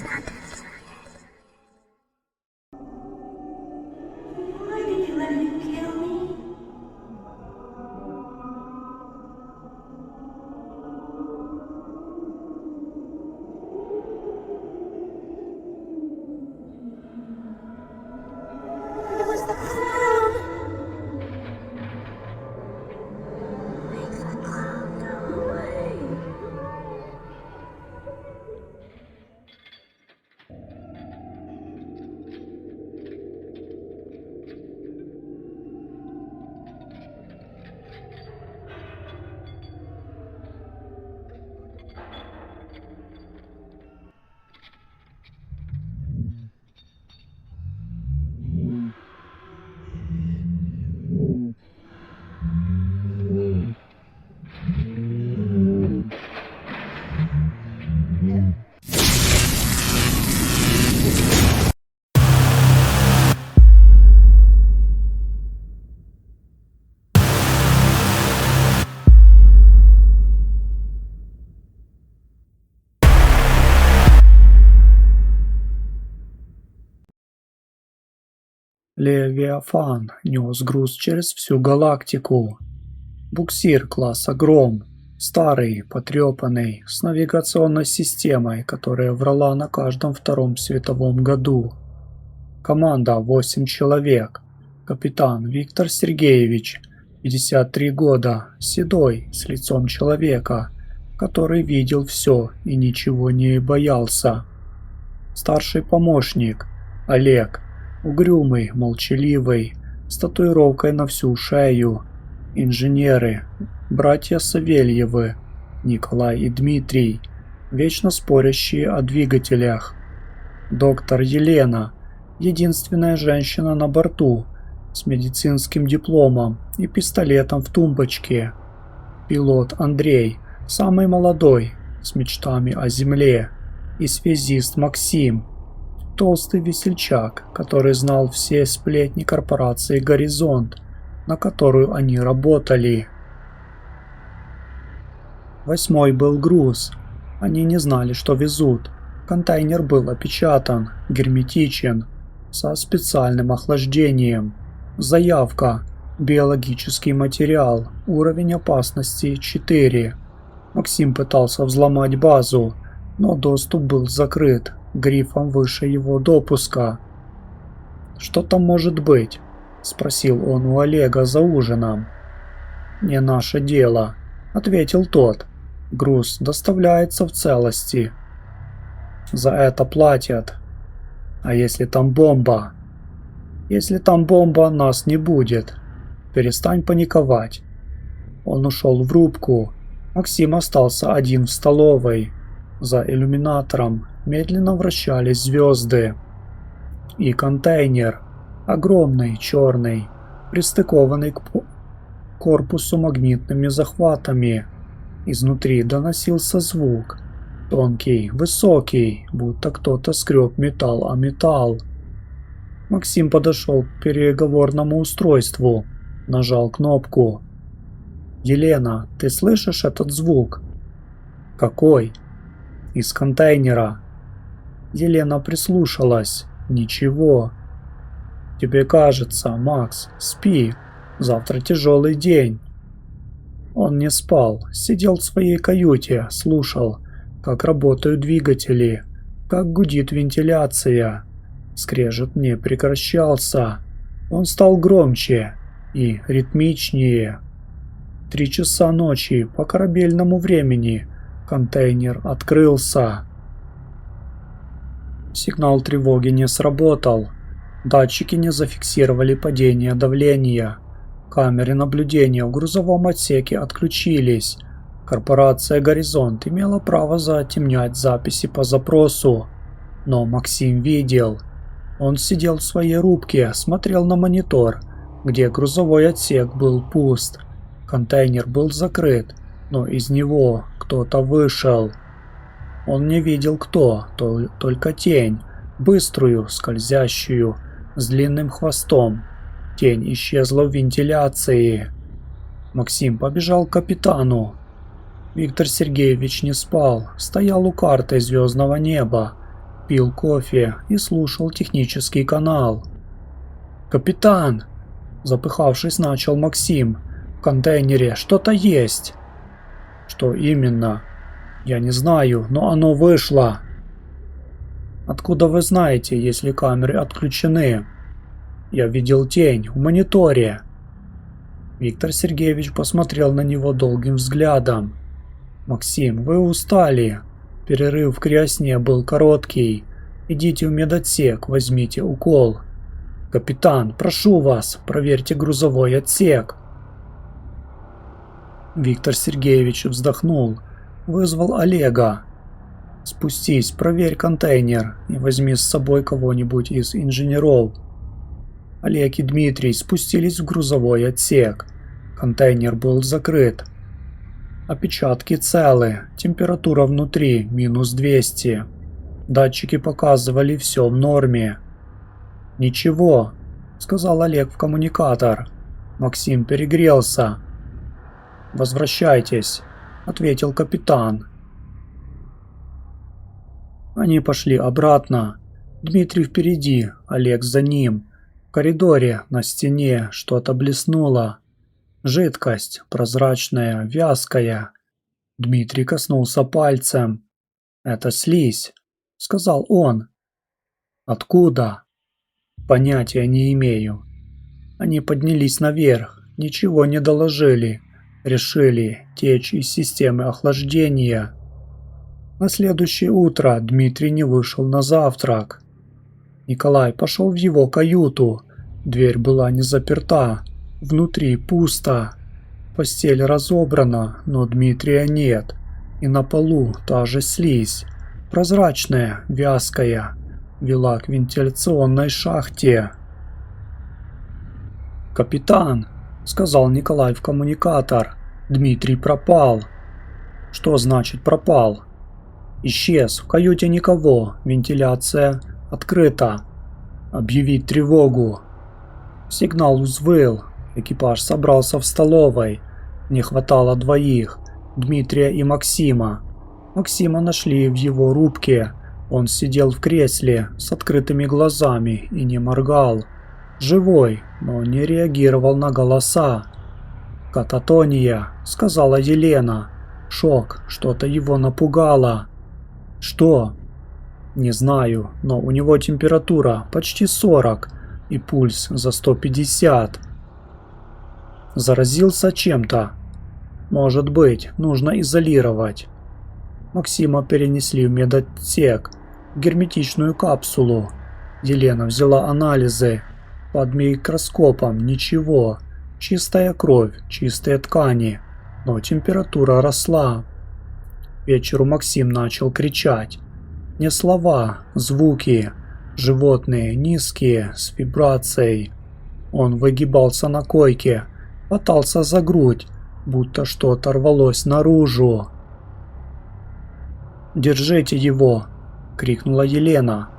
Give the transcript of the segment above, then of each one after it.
Why did you let him kill me? It was the clown. Make the clown go away. Левиафан нес груз через всю галактику. Буксир класса «Гром», старый, потрепанный, с навигационной системой, которая врала на каждом втором световом году. Команда 8 человек. Капитан Виктор Сергеевич, 53 года, седой, с лицом человека, который видел все и ничего не боялся. Старший помощник Олег, угрюмый, молчаливый, с татуировкой на всю шею. Инженеры, братья Савельевы, Николай и Дмитрий, вечно спорящие о двигателях. Доктор Елена, единственная женщина на борту, с медицинским дипломом и пистолетом в тумбочке. Пилот Андрей, самый молодой, с мечтами о земле. И связист Максим, толстый весельчак, который знал все сплетни корпорации «Горизонт», на которую они работали. 8-й был груз. Они не знали, что везут. Контейнер был опечатан, герметичен, со специальным охлаждением. Заявка. Биологический материал. Уровень опасности 4. Максим пытался взломать базу, но доступ был закрыт, грифом выше его допуска. «Что там может быть?» — спросил он у Олега за ужином. «Не наше дело», — ответил тот. «Груз доставляется в целости. За это платят. А если там бомба?» «Если там бомба, нас не будет. Перестань паниковать». Он ушел в рубку. Максим остался один в столовой. За иллюминатором медленно вращались звезды. И контейнер, огромный, черный, пристыкованный к корпусу магнитными захватами. Изнутри доносился звук. Тонкий, высокий, будто кто-то скреб металл о металл. Максим подошел к переговорному устройству, нажал кнопку. «Елена, ты слышишь этот звук?» «Какой?» «Из контейнера». Елена прислушалась. «Ничего». «Тебе кажется, Макс, спи. Завтра тяжелый день». Он не спал, сидел в своей каюте, слушал, как работают двигатели, как гудит вентиляция. Скрежет не прекращался. Он стал громче и ритмичнее. 3 часа ночи по корабельному времени. Контейнер открылся. Сигнал тревоги не сработал. Датчики не зафиксировали падение давления. Камеры наблюдения в грузовом отсеке отключились. Корпорация «Горизонт» имела право затемнять записи по запросу. Но Максим видел. Он сидел в своей рубке, смотрел на монитор, где грузовой отсек был пуст. Контейнер был закрыт, но из него кто-то вышел. Он не видел кто, только тень, быструю, скользящую, с длинным хвостом. Тень исчезла в вентиляции. Максим побежал к капитану. Виктор Сергеевич не спал, стоял у карты звездного неба. пил кофе и слушал технический канал. «Капитан!» – запыхавшись, начал Максим. «В контейнере что-то есть». «Что именно?» «Я не знаю, но оно вышло». «Откуда вы знаете, если камеры отключены?» «Я видел тень в мониторе». Виктор Сергеевич посмотрел на него долгим взглядом. «Максим, вы устали. Перерыв в криосне был короткий. Идите в медотсек, возьмите укол. Капитан, прошу вас, проверьте грузовой отсек». Виктор Сергеевич вздохнул, вызвал Олега. «Спустись, проверь контейнер и возьми с собой кого-нибудь из инженеров». Олег и Дмитрий спустились в грузовой отсек. Контейнер был закрыт. Опечатки целы, температура внутри -200. Датчики показывали все в норме. «Ничего», — сказал Олег в коммуникатор. «Максим перегрелся». «Возвращайтесь», — ответил капитан. Они пошли обратно. Дмитрий впереди, Олег за ним. В коридоре на стене что-то блеснуло. Жидкость, прозрачная, вязкая. Дмитрий коснулся пальцем. «Это слизь», — сказал он. «Откуда?» «Понятия не имею». Они поднялись наверх, ничего не доложили. Решили течь из системы охлаждения. На следующее утро Дмитрий не вышел на завтрак. Николай пошел в его каюту. Дверь была не заперта. Внутри пусто. Постель разобрана, но Дмитрия нет. И на полу та же слизь. Прозрачная, вязкая. Вела к вентиляционной шахте. «Капитан», — сказал Николай в коммуникатор, — «Дмитрий пропал». «Что значит пропал?» «Исчез, в каюте никого, вентиляция открыта. Объявить тревогу». Сигнал взвыл, экипаж собрался в столовой. Не хватало двоих, Дмитрия и Максима. Максима нашли в его рубке. Он сидел в кресле с открытыми глазами и не моргал. Живой, но не реагировал на голоса. «Кататония», — сказала Елена. «Шок, что-то его напугало». «Что?» «Не знаю, но у него температура почти 40 и пульс за 150. Заразился чем-то?» «Может быть, нужно изолировать». Максима перенесли в медотсек, в герметичную капсулу. Елена взяла анализы. Под микроскопом ничего. Чистая кровь, чистые ткани. Но температура росла. К вечеру Максим начал кричать. Не слова, звуки. Животные, низкие, с вибрацией. Он выгибался на койке, хватался за грудь, будто что-то рвалось наружу. «Держите его!» — крикнула Елена.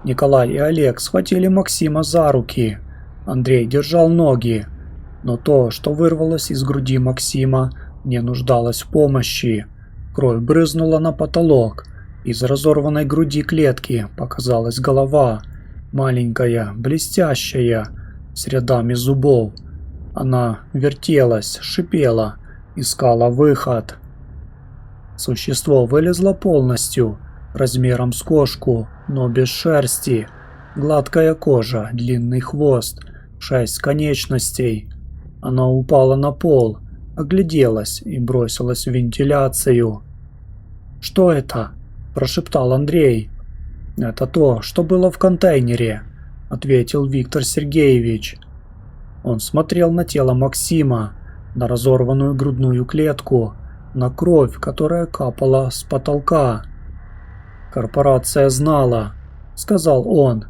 Николай и Олег схватили Максима за руки. Андрей держал ноги. Но то, что вырвалось из груди Максима, не нуждалось в помощи. Кровь брызнула на потолок. Из разорванной груди клетки показалась голова. Маленькая, блестящая, с рядами зубов. Она вертелась, шипела, искала выход. Существо вылезло полностью, размером с кошку, но без шерсти. Гладкая кожа, длинный хвост, 6 конечностей. Она упала на пол, огляделась и бросилась в вентиляцию. «Что это?» – прошептал Андрей. «Это то, что было в контейнере», – ответил Виктор Сергеевич. Он смотрел на тело Максима, на разорванную грудную клетку, на кровь, которая капала с потолка. «Корпорация знала», — сказал он.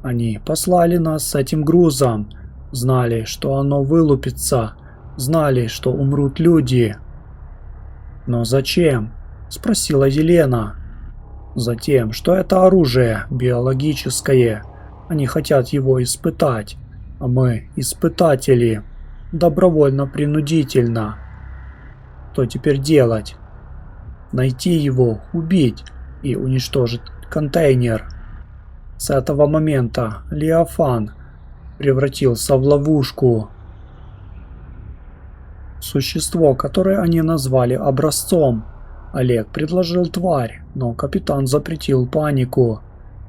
«Они послали нас с этим грузом. Знали, что оно вылупится. Знали, что умрут люди». «Но зачем?» — спросила Елена. «Затем, что это оружие биологическое. Они хотят его испытать. А мы испытатели. Добровольно-принудительно. Что теперь делать? Найти его, убить и уничтожить контейнер. С этого момента Леофан превратился в ловушку. Существо, которое они назвали образцом. Олег предложил тварь, но капитан запретил панику.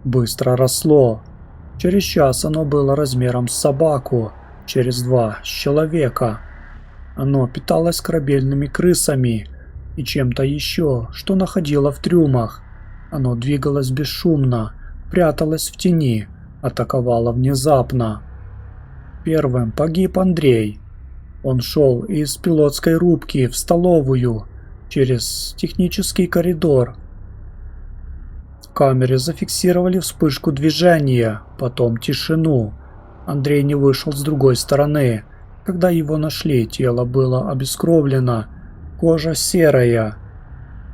Быстро росло. Через час оно было размером с собаку, через 2 с человека. Оно питалось корабельными крысами и чем-то еще, что находило в трюмах. Оно двигалось бесшумно, пряталось в тени, атаковало внезапно. Первым погиб Андрей. Он шел из пилотской рубки в столовую через технический коридор. В камере зафиксировали вспышку движения, потом тишину. Андрей не вышел с другой стороны. Когда его нашли, тело было обескровлено, кожа серая,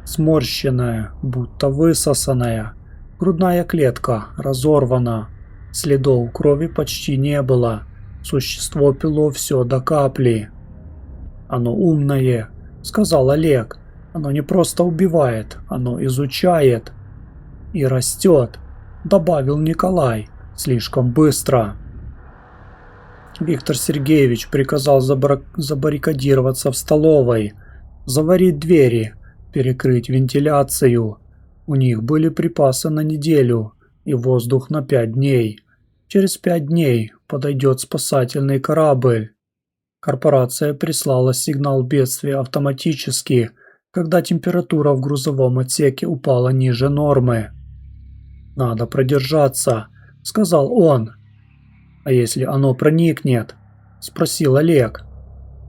сморщенная, будто высосанная. Грудная клетка разорвана. Следов крови почти не было. Существо пило все до капли. «Оно умное», — сказал Олег. «Оно не просто убивает, оно изучает». «И растет», — добавил Николай, слишком быстро. Виктор Сергеевич приказал забаррикадироваться в столовой, заварить двери, перекрыть вентиляцию. У них были припасы на неделю и воздух на 5 дней. Через 5 дней подойдет спасательный корабль. Корпорация прислала сигнал бедствия автоматически, когда температура в грузовом отсеке упала ниже нормы. «Надо продержаться», — сказал он. «А если оно проникнет?» — спросил Олег.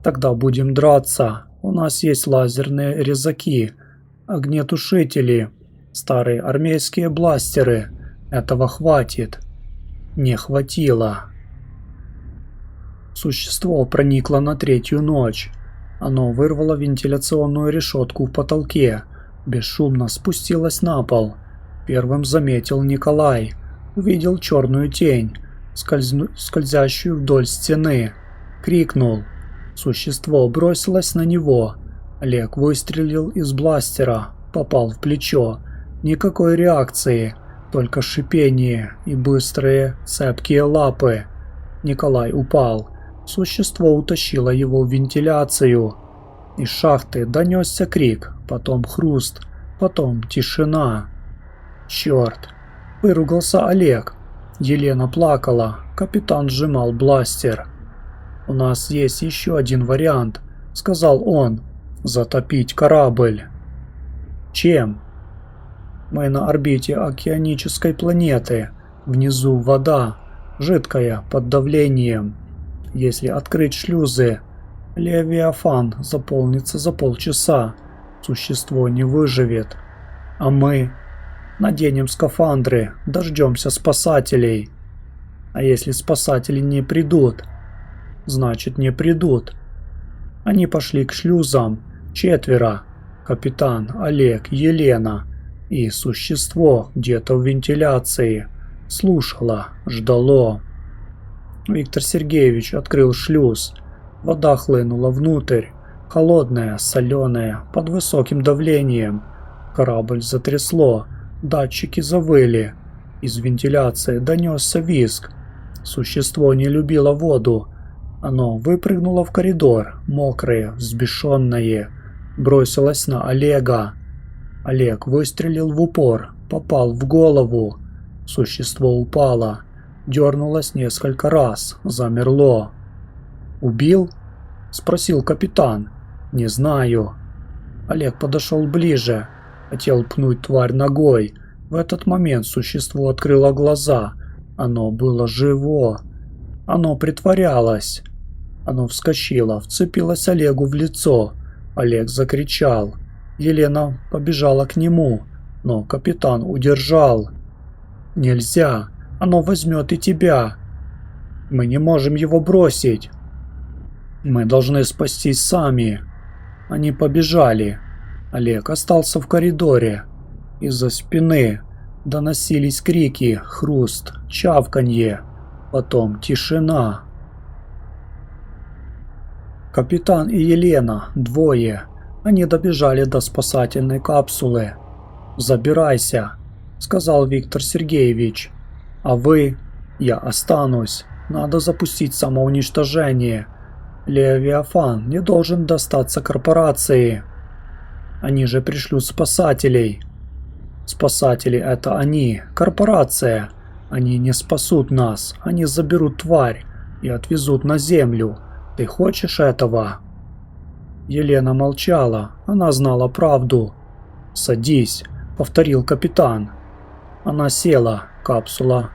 «Тогда будем драться. У нас есть лазерные резаки, огнетушители, старые армейские бластеры. Этого хватит». Не хватило. Существо проникло на 3-ю ночь. Оно вырвало вентиляционную решетку в потолке, бесшумно спустилось на пол. Первым заметил Николай. Увидел черную тень, скользящую вдоль стены. Крикнул. Существо бросилось на него. Олег выстрелил из бластера, попал в плечо. Никакой реакции, только шипение и быстрые цепкие лапы. Николай упал. Существо утащило его в вентиляцию. Из шахты донесся крик, потом хруст, потом тишина. «Черт!» – выругался Олег. Елена плакала, капитан сжимал бластер. «У нас есть еще один вариант», – сказал он. «Затопить корабль». «Чем?» «Мы на орбите океанической планеты. Внизу вода, жидкая, под давлением. Если открыть шлюзы, Левиафан заполнится за полчаса. Существо не выживет. А мы наденем скафандры, дождемся спасателей. А если спасатели не придут? Значит, не придут». Они пошли к шлюзам. 4. Капитан, Олег, Елена и существо где-то в вентиляции. Слушало, ждало. Виктор Сергеевич открыл шлюз. Вода хлынула внутрь. Холодная, соленая, под высоким давлением. Корабль затрясло. Датчики завыли. Из вентиляции донесся визг. Существо не любило воду. Оно выпрыгнуло в коридор, мокрое, взбешенное. Бросилось на Олега. Олег выстрелил в упор, попал в голову. Существо упало. Дернулось несколько раз, замерло. «Убил?» – спросил капитан. «Не знаю». Олег подошел ближе. Хотел пнуть тварь ногой. В этот момент существо открыло глаза. Оно было живо. Оно притворялось. Оно вскочило, вцепилось Олегу в лицо. Олег закричал. Елена побежала к нему, но капитан удержал. «Нельзя! Оно возьмет и тебя! Мы не можем его бросить! Мы должны спастись сами!» Они побежали. Олег остался в коридоре. Из-за спины доносились крики, хруст, чавканье. Потом тишина. Капитан и Елена, 2. Они добежали до спасательной капсулы. «Забирайся», — сказал Виктор Сергеевич. А вы? Я останусь. Надо запустить самоуничтожение. Левиафан не должен достаться корпорации. Они же пришлют спасателей. Спасатели — это они, корпорация. Они не спасут нас. Они заберут тварь и отвезут на землю. Ты хочешь этого? Елена молчала. Она знала правду. «Садись», — повторил капитан. Она села. Капсула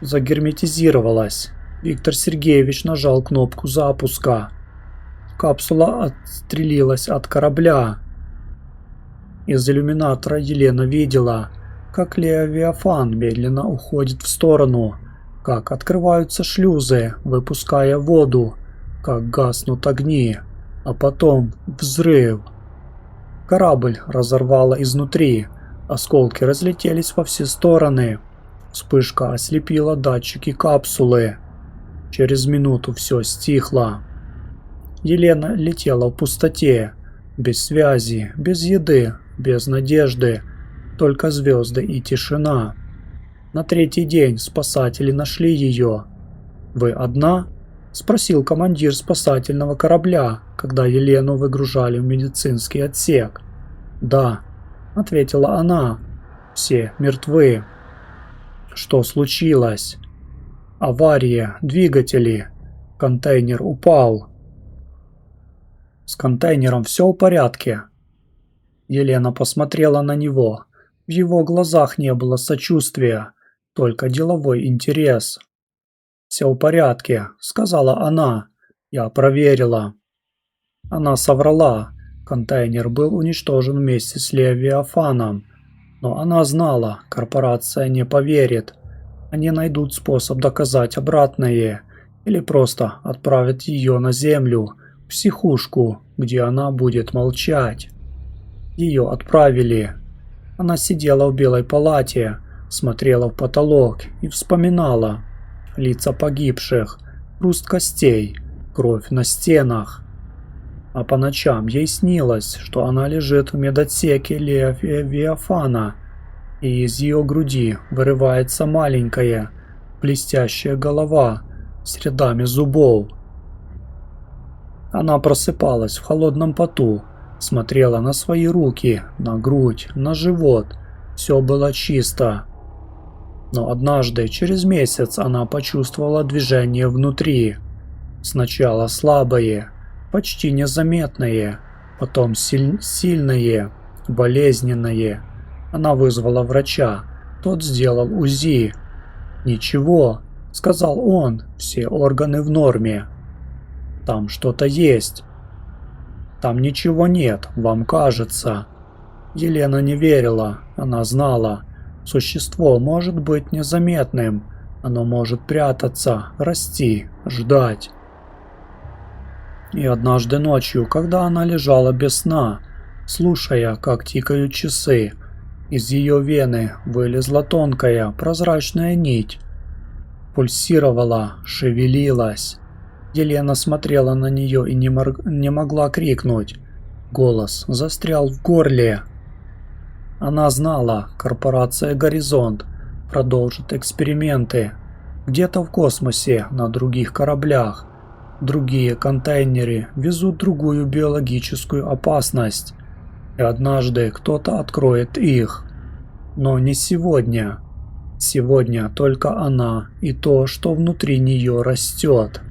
загерметизировалась. Виктор Сергеевич нажал кнопку запуска. Капсула отстрелилась от корабля. Из иллюминатора Елена видела, как Левиафан медленно уходит в сторону, как открываются шлюзы, выпуская воду, как гаснут огни, а потом взрыв. Корабль разорвало изнутри, осколки разлетелись во все стороны. Вспышка ослепила датчики капсулы. Через минуту все стихло. Елена летела в пустоте, без связи, без еды, без надежды, только звезды и тишина. На третий день спасатели нашли ее. «Вы одна?» – спросил командир спасательного корабля, когда Елену выгружали в медицинский отсек. «Да», – ответила она, – «все мертвы». «Что случилось?» «Авария, двигатели. Контейнер упал». «С контейнером все в порядке?» Елена посмотрела на него. В его глазах не было сочувствия, только деловой интерес. «Все в порядке», — сказала она. «Я проверила». Она соврала. Контейнер был уничтожен вместе с Левиафаном. Но она знала, корпорация не поверит. Они найдут способ доказать обратное. Или просто отправят ее на землю, в психушку, где она будет молчать. Ее отправили. Она сидела в белой палате, смотрела в потолок и вспоминала. Лица погибших, хруст костей, кровь на стенах. А по ночам ей снилось, что она лежит в медотсеке Левиафана, и из ее груди вырывается маленькая, блестящая голова с рядами зубов. Она просыпалась в холодном поту, смотрела на свои руки, на грудь, на живот. Все было чисто. Но однажды, через месяц, она почувствовала движение внутри. Сначала слабое, почти незаметное, потом сильное, болезненное. Она вызвала врача, тот сделал УЗИ. «Ничего», — сказал он, — «все органы в норме». «Там что-то есть». «Там ничего нет, вам кажется». Елена не верила, она знала. Существо может быть незаметным, оно может прятаться, расти, ждать. И однажды ночью, когда она лежала без сна, слушая, как тикают часы, из ее вены вылезла тонкая прозрачная нить. Пульсировала, шевелилась. Елена смотрела на нее и не могла крикнуть. Голос застрял в горле. Она знала, корпорация «Горизонт» продолжит эксперименты. Где-то в космосе, на других кораблях. Другие контейнеры везут другую биологическую опасность. И однажды кто-то откроет их. Но не сегодня. Сегодня только она и то, что внутри нее растет.